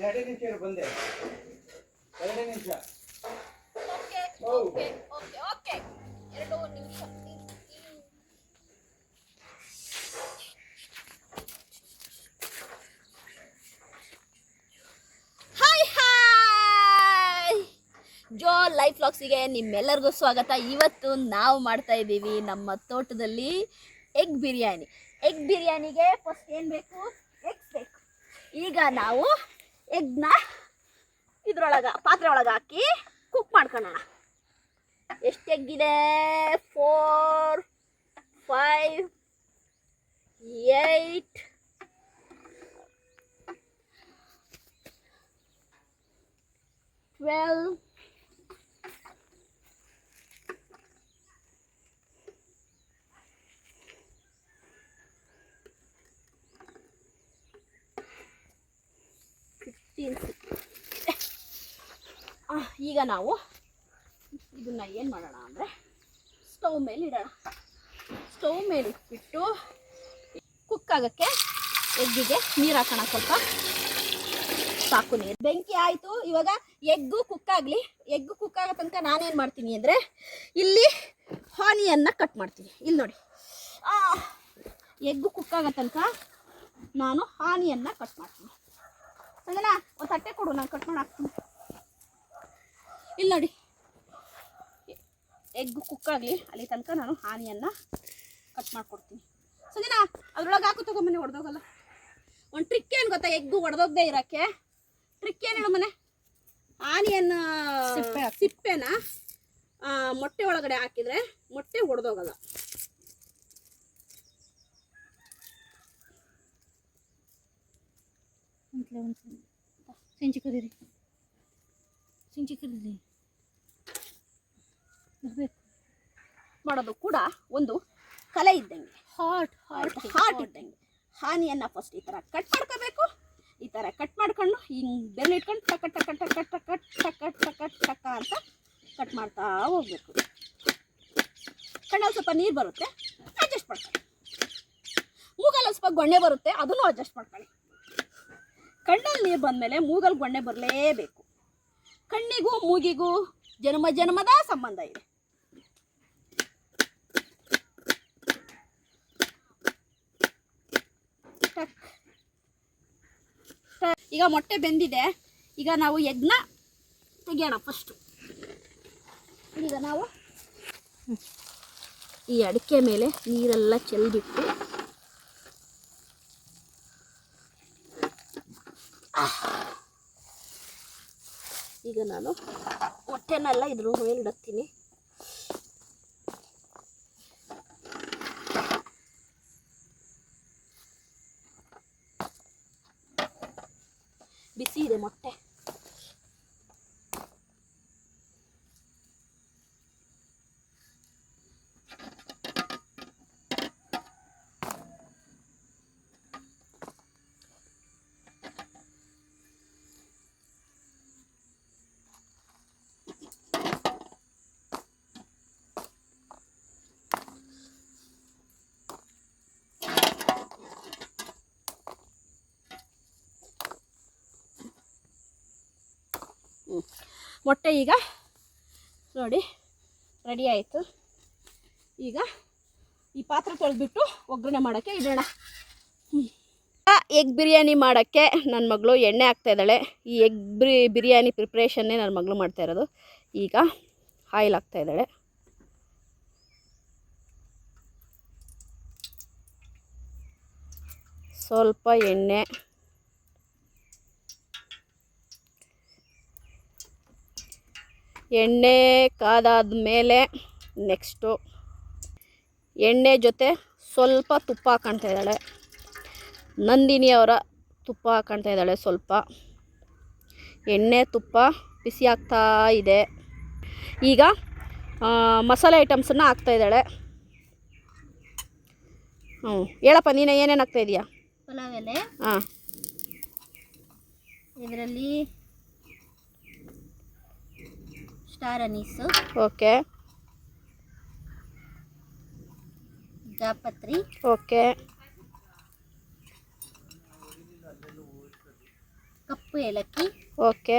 2 ನಿಮಿಷ ಇರು ಬಂದೆ 2 ನಿಮಿಷ ಓಕೆ ಓಕೆ ಓಕೆ ಓಕೆ 2 ನಿಮಿಷ ಹಾಯ್ ಹಾಯ್ ಜೋ ಲೈಫ್ ವ್ಲಾಗ್ಸಿಗೆ ನಿಮ್ಮೆಲ್ಲರಿಗೂ ಸ್ವಾಗತ. ಇವತ್ತು ನಾವು ಮಾಡ್ತಾ ಇದ್ದೀವಿ ನಮ್ಮ ತೋಟದಲ್ಲಿ ಎಗ್ ಬಿರಿಯಾನಿಗೆ ಫಸ್ಟ್ ಏನು ಬೇಕು? ಎಗ್ಸ್ ಬೇಕು. ಈಗ ನಾವು ಎಗ್ನ ಪಾತ್ರೆ ಒಳಗೆ ಹಾಕಿ ಕುಕ್ ಮಾಡ್ಕೊಳ್ಳೋಣ. ಎಷ್ಟು ಎಗ್ಗಿದೆ? 4 5 8 12 15. ಈಗ ನಾವು ಇದನ್ನ ಏನು ಮಾಡೋಣ ಅಂದರೆ ಸ್ಟವ್ ಮೇಲೆ ಇಡೋಣ. ಸ್ಟವ್ ಮೇಲೆ ಇಟ್ಬಿಟ್ಟು ಕುಕ್ ಆಗೋಕ್ಕೆ ಎಗ್ಗಿಗೆ ನೀರು ಹಾಕೋಣ. ಸ್ವಲ್ಪ ಸಾಕು ನೀರು. ಬೆಂಕಿ ಆಯಿತು. ಇವಾಗ ಎಗ್ಗು ಕುಕ್ ಆಗಲಿ. ಎಗ್ಗು ಕುಕ್ ಆಗೋ ತನಕ ನಾನೇನು ಮಾಡ್ತೀನಿ ಅಂದರೆ ಇಲ್ಲಿ ಆನಿಯನ್ನ ಕಟ್ ಮಾಡ್ತೀನಿ. ಇಲ್ಲಿ ನೋಡಿ, ಎಗ್ಗು ಕುಕ್ ಆಗೋ ತನಕ ನಾನು ಆನಿಯನ್ನ ಕಟ್ ಮಾಡ್ತೀನಿ. ಸಂಜನಾ ಒಂದು ತಟ್ಟೆ ಕೊಡು, ನಾನು ಕಟ್ ಮಾಡಿ ಹಾಕ್ತೀನಿ. ಇಲ್ಲಿ ನೋಡಿ, ಎಗ್ಗು ಕುಕ್ ಆಗಲಿ ಅಲ್ಲಿ ತನಕ ನಾನು ಆನಿಯನ್ನ ಕಟ್ ಮಾಡ್ಕೊಡ್ತೀನಿ. ಸಂಜನಾ ಅದ್ರೊಳಗೆ ಹಾಕು, ತಗೊಂಬನ್ನಿ, ಹೊಡೆದೋಗಲ್ಲ. ಒಂದು ಟ್ರಿಕ್ ಏನು ಗೊತ್ತಾ? ಎಗ್ಗು ಹೊಡೆದೋಗದೆ ಇರೋಕ್ಕೆ ಟ್ರಿಕ್ ಏನು ಹೇಳು ಮನೆ? ಆನಿಯನ್ ಸಿಪ್ಪೆನ ಮೊಟ್ಟೆ ಒಳಗಡೆ ಹಾಕಿದರೆ ಮೊಟ್ಟೆ ಹೊಡೆದೋಗಲ್ಲ. ಸಿಂಚಿಕರಿ ಮಾಡೋದು ಕೂಡ ಒಂದು ಕಲೆ ಇದ್ದಂಗೆ, ಹಾರ್ಟ್ ಇದ್ದಂಗೆ. ಆನಿಯನ್ನ ಫಸ್ಟ್ ಈ ಥರ ಕಟ್ ಮಾಡ್ಕೋಬೇಕು. ಈ ಥರ ಕಟ್ ಮಾಡ್ಕೊಂಡು ಹಿಂಗೆ ಬೆಲ್ಲ ಇಟ್ಕೊಂಡು ಟಕ ಟಕ ಟಕ ಟಕ ಟಕ ಟಕ ಟಕ ಅಂತ ಕಟ್ ಮಾಡ್ತಾ ಹೋಗ್ಬೇಕು. ಕಣ್ಣಲ್ಲಿ ಸ್ವಲ್ಪ ನೀರು ಬರುತ್ತೆ, ಅಡ್ಜಸ್ಟ್ ಮಾಡ್ಕೊಳ್ಳಿ. ಮೂಗಲ್ಲಿ ಸ್ವಲ್ಪ ಗೊಣ್ಣೆ ಬರುತ್ತೆ, ಅದನ್ನು ಅಡ್ಜಸ್ಟ್ ಮಾಡ್ಕೊಳ್ಳಿ. ಕಣ್ಣಲ್ಲಿ ನೀರು ಬಂದಮೇಲೆ ಮೂಗಲ್ಲಿ ಗೊಣ್ಣೆ ಬರಲೇಬೇಕು. ಕಣ್ಣಿಗೂ ಮೂಗಿಗೂ ಜನ್ಮದ ಸಂಬಂಧ ಇದೆ. ಈಗ ಮೊಟ್ಟೆ ಬೆಂದಿದೆ. ಈಗ ನಾವು ಎಗ್ನ ತೆಗಿಯೋಣ ಫಸ್ಟು. ಈಗ ನಾವು ಈ ಅಡಿಕೆ ಮೇಲೆ ನೀರೆಲ್ಲ ಚೆಲ್ಬಿಟ್ಟು ಈಗ ನಾನು ಮೊಟ್ಟೆನೆಲ್ಲ ಇದ್ರ ಮೇಲೆ ಇಡುತ್ತೀನಿ. ಬಿಸಿ ಇದೆ ಮೊಟ್ಟೆ. ಮೊಟ್ಟೆ ಈಗ ನೋಡಿ ರೆಡಿ ಆಯಿತು. ಈಗ ಈ ಪಾತ್ರೆ ತೊಳೆದ್ಬಿಟ್ಟು ಒಗ್ಗರಣೆ ಮಾಡೋಕ್ಕೆ ಇಡೋಣ. ಎಗ್ ಬಿರಿಯಾನಿ ಮಾಡೋಕ್ಕೆ ನನ್ನ ಮಗಳು ಎಣ್ಣೆ ಹಾಕ್ತಾಯಿದ್ದಾಳೆ. ಈ ಎಗ್ ಬಿರಿಯಾನಿ ಪ್ರಿಪ್ರೇಷನ್ನೇ ನನ್ನ ಮಗಳು ಮಾಡ್ತಾ ಇರೋದು. ಈಗ ಆಯಿಲ್ ಹಾಕ್ತಾಯಿದ್ದಾಳೆ. ಸ್ವಲ್ಪ ಎಣ್ಣೆ ಕಾದಾದ ಮೇಲೆ ನೆಕ್ಸ್ಟು ಎಣ್ಣೆ ಜೊತೆ ಸ್ವಲ್ಪ ತುಪ್ಪ ಹಾಕ್ಕೊಳ್ತಾ ಇದ್ದಾಳೆ. ನಂದಿನಿ ಅವರ ತುಪ್ಪ ಹಾಕ್ಕೊಳ್ತಾ ಇದ್ದಾಳೆ. ಸ್ವಲ್ಪ ಎಣ್ಣೆ ತುಪ್ಪ ಬಿಸಿ ಆಗ್ತಾ ಇದೆ. ಈಗ ಮಸಾಲೆ ಐಟಮ್ಸನ್ನು ಹಾಕ್ತಾಯಿದ್ದಾಳೆ. ಹೇಳಪ್ಪ, ನೀನು ಏನೇನು ಹಾಕ್ತಾಯಿದ್ದೀಯಾ? ಪಲಾವ್ ಎಲೆ, ಹಾಂ, ಇದರಲ್ಲಿ ಸ್ಟಾರ್ ಅನೀಸು, ಓಕೆ, ಜಾಪತ್ರಿ, ಓಕೆ, ಕಪ್ಪು ಕಪ್ಪು ಏಲಕ್ಕಿ, ಓಕೆ,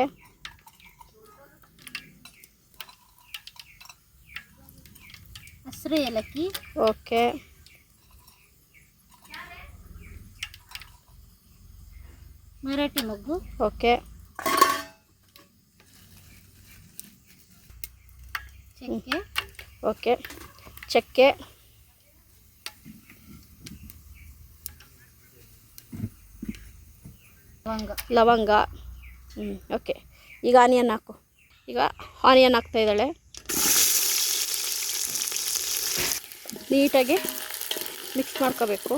ಹಸಿರು ಏಲಕ್ಕಿ, ಓಕೆ, ಮರಾಠಿ ಮೊಗ್ಗು, ಓಕೆ, ಚಕ್ಕೆ, ಓಕೆ, ಚಕ್ಕೆ, ಲವಂಗ. ಲವಂಗ. ಓಕೆ, ಈಗ ಆನಿಯನ್ ಹಾಕು. ಈಗ ಆನಿಯನ್ ಹಾಕ್ತಾ ಇದ್ದಾಳೆ. ನೀಟಾಗಿ ಮಿಕ್ಸ್ ಮಾಡ್ಕೋಬೇಕು.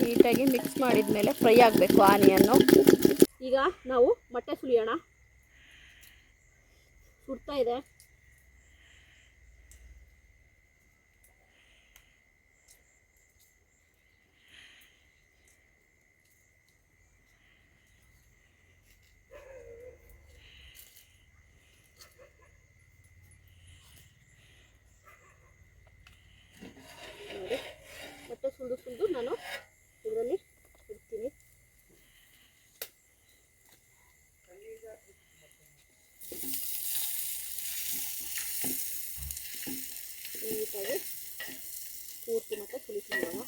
ನೀಟಾಗಿ ಮಿಕ್ಸ್ ಮಾಡಿದ ಮೇಲೆ ಫ್ರೈ ಆಗಬೇಕು ಆನಿಯನ್ನು. ಈಗ ನಾವು ಮೊಟ್ಟೆ ಸುಲಿಯೋಣ. ಸುಡ್ತಾ ಇದೆ. ನೋಡಿ, ಮೊಟ್ಟೆ ಸುಲಿದು ನಾನು ಇದರಲ್ಲಿ ಇಡ್ತೀನಿ. ನೀಟಾಗಿ ಪೂರ್ತಿ ಮತ್ತೆ ಸುಲಿತೀನಿ ಇವಾಗ.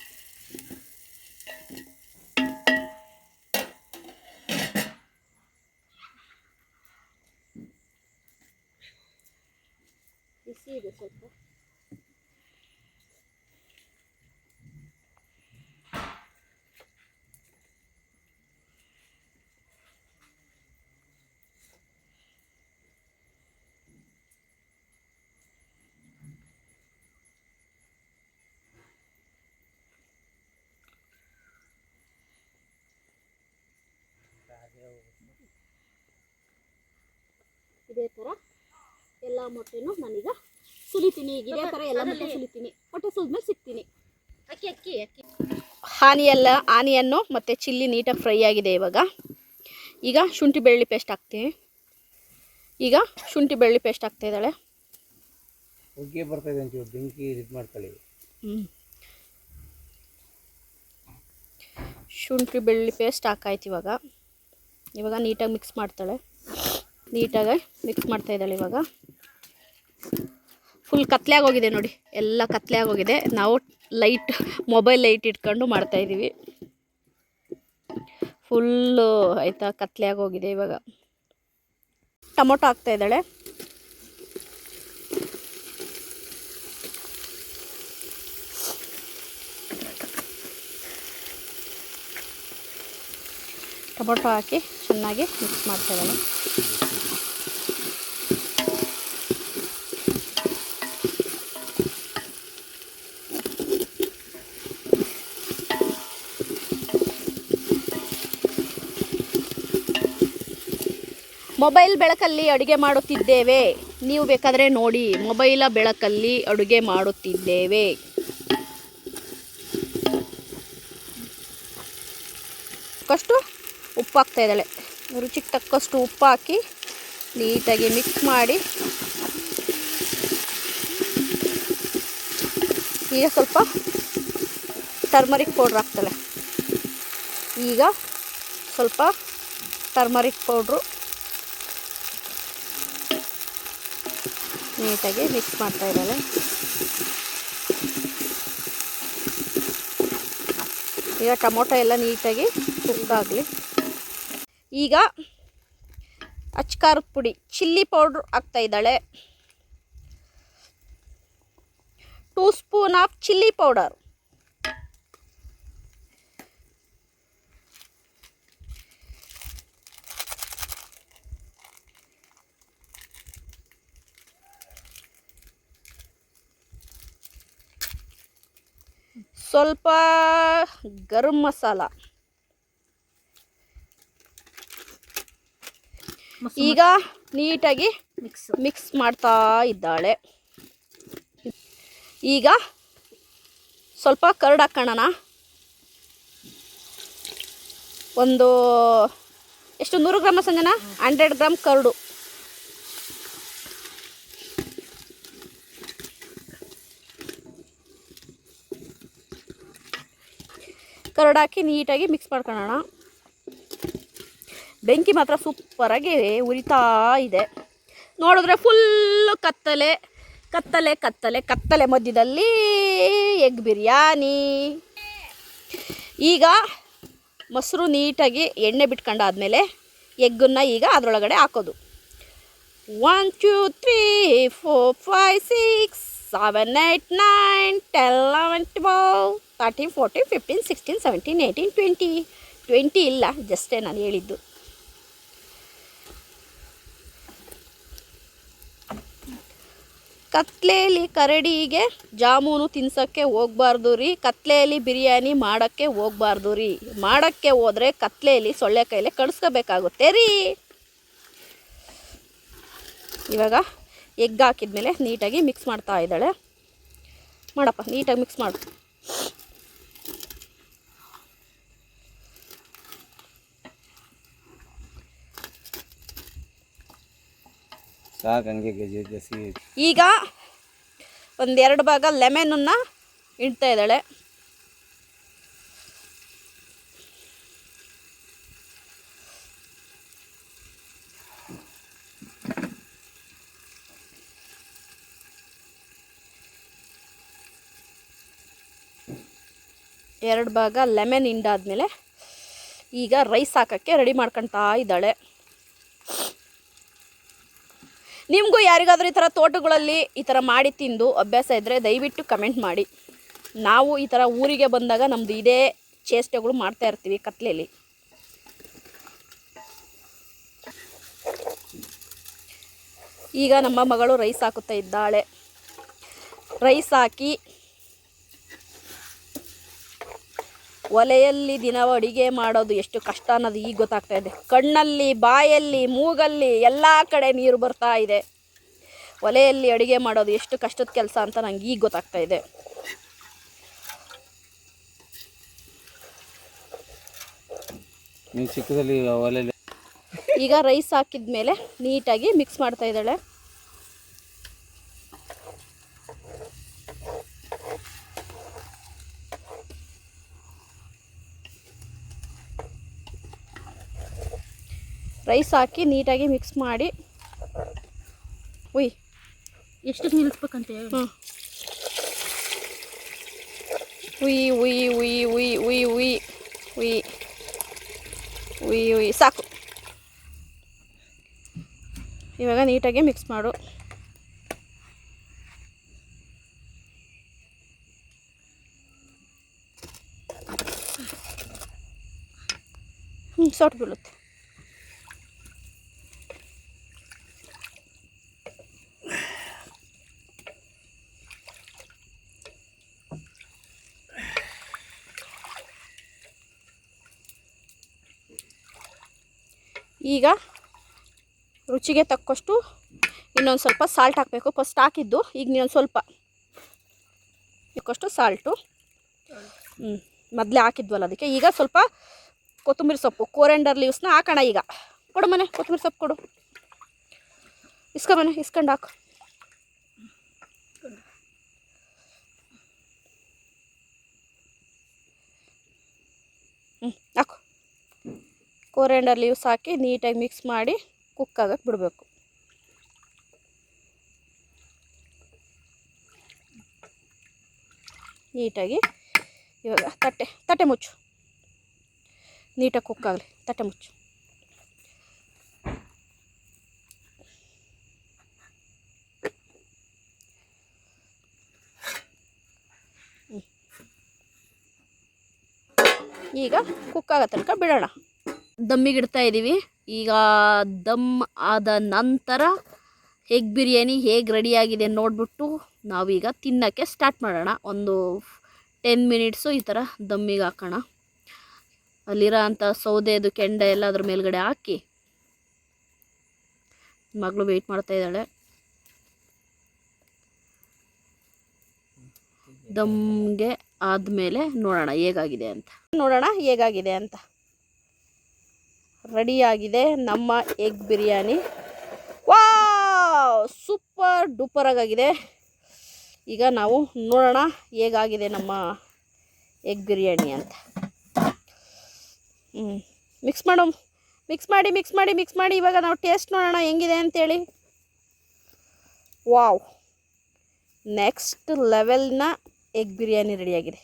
ಬಿಸಿ ಇದೆ ಸ್ವಲ್ಪ. ಇದೇ ಥರ ಎಲ್ಲ ಮೊಟ್ಟೆನೂ ನಾನೀಗ ಸುಲಿತೀನಿ. ಈಗ ಇದೇ ಥರ ಎಲ್ಲ ಮೊಟ್ಟೆ ಸುಲಿತೀನಿ. ಮೊಟ್ಟೆ ಸುಲಿದ್ಮೇಲೆ ಸಿಗ್ತೀನಿ. ಅಕ್ಕಿ ಅಕ್ಕಿ ಅಕ್ಕಿ ಆನಿಯನ್ನು ಮತ್ತು ಚಿಲ್ಲಿ ನೀಟಾಗಿ ಫ್ರೈ ಆಗಿದೆ. ಈಗ ಶುಂಠಿ ಬೆಳ್ಳುಳ್ಳಿ ಪೇಸ್ಟ್ ಹಾಕ್ತೀನಿ. ಈಗ ಶುಂಠಿ ಬೆಳ್ಳುಳ್ಳಿ ಪೇಸ್ಟ್ ಹಾಕ್ತಾ ಇದ್ದಾಳೆ. ಹೊಗೆ ಬರ್ತಾ ಇದೆ ಅಂತ ಬೆಂಕಿ ಇದು ಮಾಡ್ಕೊಳ್ಳಿ. ಶುಂಠಿ ಬೆಳ್ಳುಳ್ಳಿ ಪೇಸ್ಟ್ ಹಾಕಾಯ್ತು. ಇವಾಗ ನೀಟಾಗಿ ಮಿಕ್ಸ್ ಮಾಡ್ತಾಳೆ. ನೀಟಾಗಿ ಮಿಕ್ಸ್ ಮಾಡ್ತಾ ಇದ್ದಾಳೆ. ಇವಾಗ ಫುಲ್ ಕತ್ಲೆ ಆಗೋಗಿದೆ ನೋಡಿ, ಎಲ್ಲ ಕತ್ಲೆ ಆಗೋಗಿದೆ. ನಾವು ಮೊಬೈಲ್ ಲೈಟ್ ಇಟ್ಕೊಂಡು ಮಾಡ್ತಾಯಿದ್ದೀವಿ. ಫುಲ್ಲು ಆಯಿತಾ, ಕತ್ಲೆ ಆಗೋಗಿದೆ. ಇವಾಗ ಟೊಮೊಟೊ ಹಾಕ್ತಾ ಇದ್ದಾಳೆ. ಟೊಮೊಟೊ ಹಾಕಿ ಚೆನ್ನಾಗಿ ಮಿಕ್ಸ್ ಮಾಡ್ತಾ ಇದ್ದಾಳೆ. ಮೊಬೈಲ್ ಬೆಳಕಲ್ಲಿ ಅಡುಗೆ ಮಾಡುತ್ತಿದ್ದೇವೆ. ನೀವು ಬೇಕಾದರೆ ನೋಡಿ, ಮೊಬೈಲ ಬೆಳಕಲ್ಲಿ ಅಡುಗೆ ಮಾಡುತ್ತಿದ್ದೇವೆ. ತಕ್ಕಷ್ಟು ಉಪ್ಪು ಹಾಕ್ತಾ ಇದ್ದಾಳೆ. ರುಚಿಗೆ ತಕ್ಕಷ್ಟು ಉಪ್ಪು ಹಾಕಿ ನೀಟಾಗಿ ಮಿಕ್ಸ್ ಮಾಡಿ ಈಗ ಸ್ವಲ್ಪ ಟರ್ಮರಿಕ್ ಪೌಡ್ರ್ ಹಾಕ್ತಾಳೆ. ಈಗ ಸ್ವಲ್ಪ ಟರ್ಮರಿಕ್ ಪೌಡ್ರು ನೀಟಾಗಿ ಮಿಕ್ಸ್ ಮಾಡ್ತಾ ಇದ್ದಾಳೆ. ಈಗ ಟೊಮೊಟೊ ಎಲ್ಲ ನೀಟಾಗಿ ಕುಕ್ಕಾಗಲಿ. ಈಗ ಅಚ್ಕಾರದ ಪುಡಿ ಚಿಲ್ಲಿ ಪೌಡ್ರ್ ಹಾಕ್ತಾ ಇದ್ದಾಳೆ. 2 ಸ್ಪೂನ್ ಆಫ್ ಚಿಲ್ಲಿ ಪೌಡರ್. ಸ್ವಲ್ಪ ಗರಂ ಮಸಾಲ. ಈಗ ನೀಟಾಗಿ ಮಿಕ್ಸ್ ಮಾಡ್ತಾ ಇದ್ದಾಳೆ. ಈಗ ಸ್ವಲ್ಪ ಕರ್ಡ್ ಹಾಕೋಣ. ಒಂದು ಎಷ್ಟು 100 gram Sanjana 100 gram curd curd ಹಾಕಿ ನೀಟಾಗಿ ಮಿಕ್ಸ್ ಮಾಡ್ಕೊಳ್ಳೋಣ. ಬೆಂಕಿ ಮಾತ್ರ ಸೂಪರಾಗಿ ಉರಿತಾ ಇದೆ. ನೋಡಿದ್ರೆ ಫುಲ್ಲು ಕತ್ತಲೆ ಕತ್ತಲೆ ಕತ್ತಲೆ ಕತ್ತಲೆ ಮಧ್ಯದಲ್ಲಿ ಎಗ್ ಬಿರಿಯಾನಿ. ಈಗ ಮೊಸರು ನೀಟಾಗಿ ಎಣ್ಣೆ ಬಿಟ್ಕೊಂಡಾದ್ಮೇಲೆ ಎಗ್ಗನ್ನು ಈಗ ಅದರೊಳಗಡೆ ಹಾಕೋದು. 1 2 3 4 5 6 7 8 9 10 11 12 13 14 15 16 17 18 20 ಇಲ್ಲ, ಜಸ್ಟೇ ನಾನು ಹೇಳಿದ್ದು. ಕತ್ಲೆಯಲ್ಲಿ ಕರಡಿಗೆ ಜಾಮೂನು ತಿನ್ಸೋಕ್ಕೆ ಹೋಗ್ಬಾರ್ದು ರೀ, ಕತ್ಲೆಯಲ್ಲಿ ಬಿರಿಯಾನಿ ಮಾಡೋಕ್ಕೆ ಹೋಗ್ಬಾರ್ದು ರೀ. ಮಾಡೋಕ್ಕೆ ಹೋದರೆ ಕತ್ಲೆಯಲ್ಲಿ ಸೊಳ್ಳೆ ಕೈಲೆ ಕಳಿಸ್ಕೋಬೇಕಾಗುತ್ತೆ ರೀ. ಇವಾಗ ಎಗ್ ಹಾಕಿದ್ಮೇಲೆ ನೀಟಾಗಿ ಮಿಕ್ಸ್ ಮಾಡ್ತಾ ಇದ್ದಾಳೆ. ಮಾಡಪ್ಪ, ನೀಟಾಗಿ ಮಿಕ್ಸ್ ಮಾಡು. ಸಾಕು ಹಂಗೆ ಗಸಿ. ಈಗ ಒಂದೆರಡು ಭಾಗ ಲೆಮನನ್ನು ಇಡ್ತಾ ಇದ್ದಾಳೆ. ಎರಡು ಭಾಗ ಲೆಮನ್ ಹಿಂಡಾದ್ಮೇಲೆ ಈಗ ರೈಸ್ ಹಾಕೋಕ್ಕೆ ರೆಡಿ ಮಾಡ್ಕೊಳ್ತಾ ಇದ್ದಾಳೆ. ನಿಮಗೂ ಯಾರಿಗಾದ್ರೂ ಈ ಥರ ತೋಟಗಳಲ್ಲಿ ಈ ಥರ ಮಾಡಿ ತಿಂದು ಅಭ್ಯಾಸ ಇದ್ದರೆ ದಯವಿಟ್ಟು ಕಮೆಂಟ್ ಮಾಡಿ. ನಾವು ಈ ಥರ ಊರಿಗೆ ಬಂದಾಗ ನಮ್ಮದು ಇದೇ ಚೇಷ್ಟೆಗಳು ಮಾಡ್ತಾ ಇರ್ತೀವಿ ಕತ್ಲೆಯಲ್ಲಿ. ಈಗ ನಮ್ಮ ಮಗಳು ರೈಸ್ ಹಾಕುತ್ತಾ ಇದ್ದಾಳೆ. ರೈಸ್ ಹಾಕಿ ಒಲೆಯಲ್ಲಿ ದಿನ ಅಡುಗೆ ಮಾಡೋದು ಎಷ್ಟು ಕಷ್ಟ ಅನ್ನೋದು ಈಗ ಗೊತ್ತಾಗ್ತಾ ಇದೆ. ಕಣ್ಣಲ್ಲಿ, ಬಾಯಲ್ಲಿ, ಮೂಗಲ್ಲಿ ಎಲ್ಲ ಕಡೆ ನೀರು ಬರ್ತಾ ಇದೆ. ಒಲೆಯಲ್ಲಿ ಅಡುಗೆ ಮಾಡೋದು ಎಷ್ಟು ಕಷ್ಟದ ಕೆಲಸ ಅಂತ ನಂಗೆ ಈಗ ಗೊತ್ತಾಗ್ತಾ ಇದೆ. ನೀವು ಚಿಕ್ಕದಲ್ಲಿ ಒಲೆಯಲ್ಲಿ ಈಗ ರೈಸ್ ಹಾಕಿದ ಮೇಲೆ ನೀಟಾಗಿ ಮಿಕ್ಸ್ ಮಾಡ್ತಾ ಇದ್ದಾಳೆ. ರೈಸ್ ಹಾಕಿ ನೀಟಾಗಿ ಮಿಕ್ಸ್ ಮಾಡಿ ಎಷ್ಟು ನಿಲ್ಲಿಸ್ಬೇಕಂತ ಹೇಳಿ. ಉಯ್ ಉಯ್ ಉಯ್ ಉಯ್ ಉಯ್ ಉಯ್ ಉಯ್ ಉಯ್ ಉಯ್ ಸಾಕು. ಇವಾಗ ನೀಟಾಗಿ ಮಿಕ್ಸ್ ಮಾಡು. ಸೊಟ್ಟು ಬೀಳುತ್ತೆ. ಈಗ ರುಚಿಗೆ ತಕ್ಕಷ್ಟು ಇನ್ನೊಂದು ಸ್ವಲ್ಪ ಸಾಲ್ಟ್ ಹಾಕಬೇಕು. ಫಸ್ಟ್ ಹಾಕಿದ್ದು, ಈಗ ಇನ್ನೊಂದು ಸ್ವಲ್ಪ ತಕ್ಕಷ್ಟು ಸಾಲ್ಟು ಮೊದಲೇ ಹಾಕಿದ್ವಲ್ಲ ಅದಕ್ಕೆ. ಈಗ ಸ್ವಲ್ಪ ಕೊತ್ತಂಬರಿ ಸೊಪ್ಪು, ಕೋರಿಯಾಂಡರ್ ಲೀವ್ಸ್ನ ಹಾಕೋಣ. ಈಗ ಕೊಡು ಮನೆ, ಕೊತ್ತಂಬರಿ ಸೊಪ್ಪು ಕೊಡು. ಮನೆ ಇಸ್ಕೊಂಡು ಹಾಕು. ಹಾಕು. ಕೋರಿಯಾಂಡರ್ ಲೀವ್ಸ್ ಹಾಕಿ ನೀಟಾಗಿ ಮಿಕ್ಸ್ ಮಾಡಿ ಕುಕ್ ಆಗಕ್ಕೆ ಬಿಡಬೇಕು. ನೀಟಾಗಿ ಇವಾಗ ತಟ್ಟೆ ಮುಚ್ಚು. ನೀಟಾಗಿ ಕುಕ್ ಆಗಲಿ. ತಟ್ಟೆ ಮುಚ್ಚು. ಈಗ ಕುಕ್ ಆಗೋ ತನಕ ಬಿಡೋಣ. ದಮ್ಮಿಗಿಡ್ತಾ ಇದ್ದೀವಿ. ಈಗ ದಮ್ ಆದ ನಂತರ ಎಗ್ ಬಿರಿಯಾನಿ ಹೇಗೆ ರೆಡಿಯಾಗಿದೆ ನೋಡಿಬಿಟ್ಟು ನಾವೀಗ ತಿನ್ನೋಕ್ಕೆ ಸ್ಟಾರ್ಟ್ ಮಾಡೋಣ. ಒಂದು 10 ಮಿನಿಟ್ಸು ಈ ಥರ ದಮ್ಮಿಗೆ ಹಾಕೋಣ. ಅಲ್ಲಿರೋ ಅಂಥ ಸೌದೆದು ಕೆಂಡ ಎಲ್ಲ ಅದ್ರ ಮೇಲ್ಗಡೆ ಹಾಕಿ ಮಗಳು ವೆಯ್ಟ್ ಮಾಡ್ತಾ ಇದ್ದಾಳೆ. ದಮ್ಗೆ ಆದಮೇಲೆ ನೋಡೋಣ ಹೇಗಾಗಿದೆ ಅಂತ. ರೆಡಿಯಾಗಿದೆ ನಮ್ಮ ಎಗ್ ಬಿರಿಯಾನಿ. ವಾವ್, ಸೂಪರ್ ಡೂಪರಾಗಿದೆ. ಈಗ ನಾವು ನೋಡೋಣ ಹೇಗಾಗಿದೆ ನಮ್ಮ ಎಗ್ ಬಿರಿಯಾನಿ ಅಂತ. ಮಿಕ್ಸ್ ಮಾಡಿ ಇವಾಗ ನಾವು ಟೇಸ್ಟ್ ನೋಡೋಣ ಹೆಂಗಿದೆ ಅಂತೇಳಿ. ವಾವ್, ನೆಕ್ಸ್ಟ್ ಲೆವೆಲ್ನ ಎಗ್ ಬಿರಿಯಾನಿ ರೆಡಿಯಾಗಿದೆ.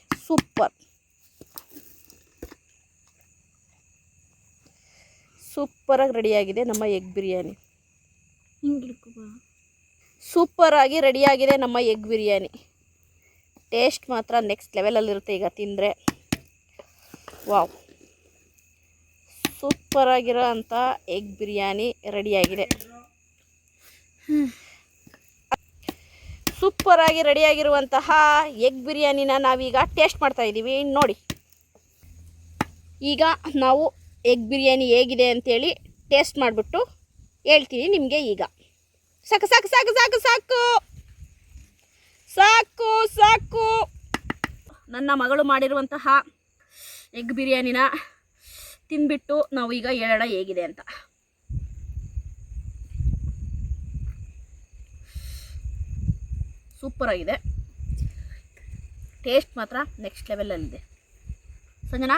ಸೂಪರಾಗಿ ರೆಡಿಯಾಗಿದೆ ನಮ್ಮ ಎಗ್ ಬಿರಿಯಾನಿ. ಸೂಪರಾಗಿ ರೆಡಿಯಾಗಿದೆ ನಮ್ಮ ಎಗ್ ಬಿರಿಯಾನಿ. ಟೇಸ್ಟ್ ಮಾತ್ರ ನೆಕ್ಸ್ಟ್ ಲೆವೆಲಲ್ಲಿರುತ್ತೆ ಈಗ ತಿಂದರೆ. ವಾವ್, ಸೂಪರಾಗಿರೋ ಅಂಥ ಎಗ್ ಬಿರಿಯಾನಿ ರೆಡಿಯಾಗಿದೆ. ಸೂಪರಾಗಿ ರೆಡಿಯಾಗಿರುವಂತಹ ಎಗ್ ಬಿರಿಯಾನಿನ ನಾವೀಗ ಟೇಸ್ಟ್ ಮಾಡ್ತಾಯಿದ್ದೀವಿ. ನೋಡಿ, ಈಗ ನಾವು ಎಗ್ ಬಿರಿಯಾನಿ ಹೇಗಿದೆ ಅಂತೇಳಿ ಟೇಸ್ಟ್ ಮಾಡಿಬಿಟ್ಟು ಹೇಳ್ತೀನಿ ನಿಮಗೆ. ಈಗ ಸಾಕು ಸಾಕು ಸಾಕು ಸಾಕು ಸಾಕು ಸಾಕು ಸಾಕು ನನ್ನ ಮಗಳು ಮಾಡಿರುವಂತಹ ಎಗ್ ಬಿರಿಯಾನಿನ ತಿಂದ್ಬಿಟ್ಟು ನಾವು ಈಗ ಹೇಳೋಣ ಹೇಗಿದೆ ಅಂತ. ಸೂಪರಾಗಿದೆ. ಟೇಸ್ಟ್ ಮಾತ್ರ ನೆಕ್ಸ್ಟ್ ಲೆವೆಲಲ್ಲಿದೆ. ಸಂಜನಾ,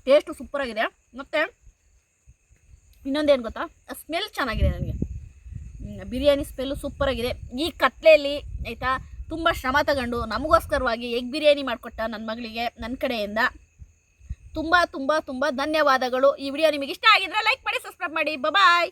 ಟೇಸ್ಟು ಸೂಪರಾಗಿದೆ. ಮತ್ತು ಇನ್ನೊಂದೇನು ಗೊತ್ತಾ, ಸ್ಮೆಲ್ ಚೆನ್ನಾಗಿದೆ. ನನಗೆ ಬಿರಿಯಾನಿ ಸ್ಮೆಲ್ಲು ಸೂಪರಾಗಿದೆ. ಈ ಕತ್ಲೆಯಲ್ಲಿ ಆಯಿತಾ ತುಂಬ ಶ್ರಮ ತಗೊಂಡು ನಮಗೋಸ್ಕರವಾಗಿ ಎಗ್ ಬಿರಿಯಾನಿ ಮಾಡಿಕೊಟ್ಟ ನನ್ನ ಮಗಳಿಗೆ ನನ್ನ ಕಡೆಯಿಂದ ತುಂಬ ತುಂಬ ತುಂಬ ಧನ್ಯವಾದಗಳು. ಈ ವಿಡಿಯೋ ನಿಮಗೆ ಇಷ್ಟ ಆಗಿದ್ರೆ ಲೈಕ್ ಮಾಡಿ, ಸಬ್ಸ್ಕ್ರೈಬ್ ಮಾಡಿ. ಬಾಯ್.